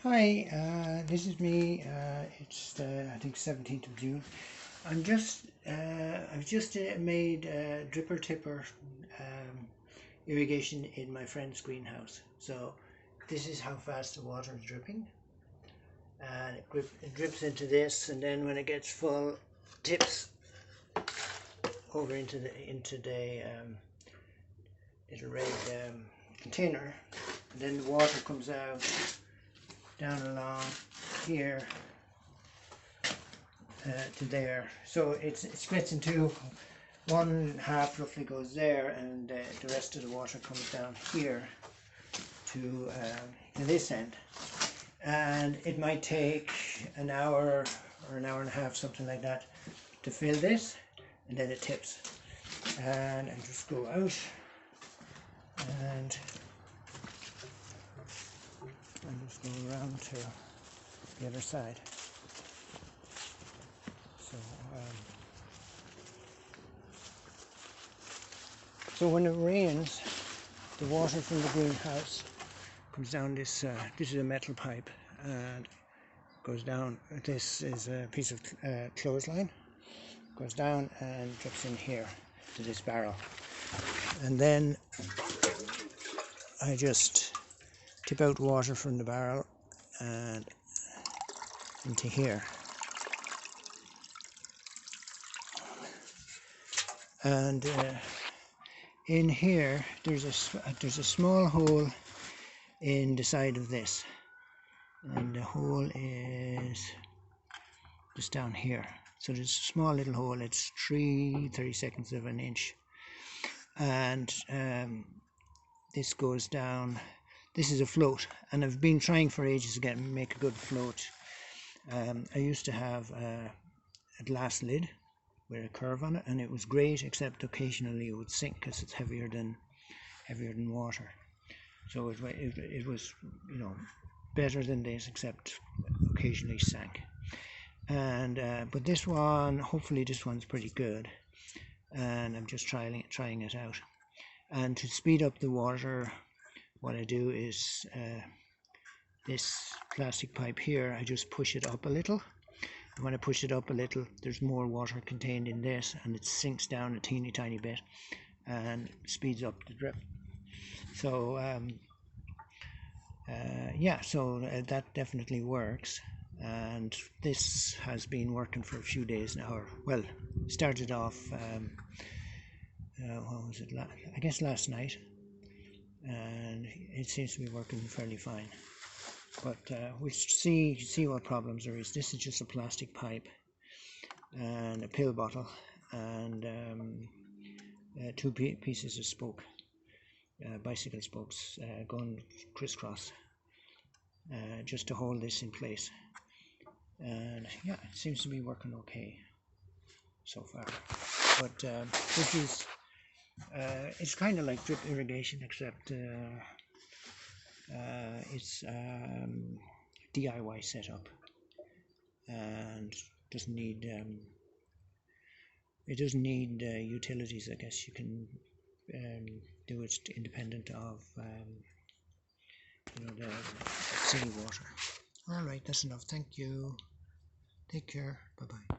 Hi, this is me. It's I think 17th of June. I've just made dripper tipper irrigation in my friend's greenhouse. So this is how fast the water is dripping, and it drips into this, and then when it gets full, tips over into the little red container, and then the water comes out down along here to there. So it splits in two. One half roughly goes there, and the rest of the water comes down here to this end. And it might take an hour or an hour and a half, something like that, to fill this, and then it tips. And I just go out and just go around to the other side. So when it rains, the water from the greenhouse comes down this. This is a metal pipe, and goes down. This is a piece of clothesline. Goes down and drips in here to this barrel, and then I just tip out water from the barrel and into here. And in here there's a small hole in the side of this, and the hole is just down here. So there's a small little hole. It's 3/32 of an inch, and this goes down. This is a float, and I've been trying for ages to make a good float. I used to have a glass lid with a curve on it, and it was great, except occasionally it would sink because it's heavier than water. So it was, you know, better than this, except occasionally sank. And but this one, hopefully this one's pretty good, and I'm just trying it out. And to speed up the water, what I do is this plastic pipe here, I just push it up a little. And when I push it up a little, there's more water contained in this, and it sinks down a teeny tiny bit and speeds up the drip. So yeah, so that definitely works, and this has been working for a few days now. Or, well, started off what was it, I guess last night, and it seems to be working fairly fine. But we'll see what problems there is. This is just a plastic pipe and a pill bottle, and two pieces of spoke, bicycle spokes going crisscross, just to hold this in place. And yeah, it seems to be working okay so far. But this is it's kind of like drip irrigation, except it's DIY setup, and doesn't need it doesn't need utilities. I guess you can do it independent of you know, the city water. All right, that's enough. Thank you. Take care. Bye bye.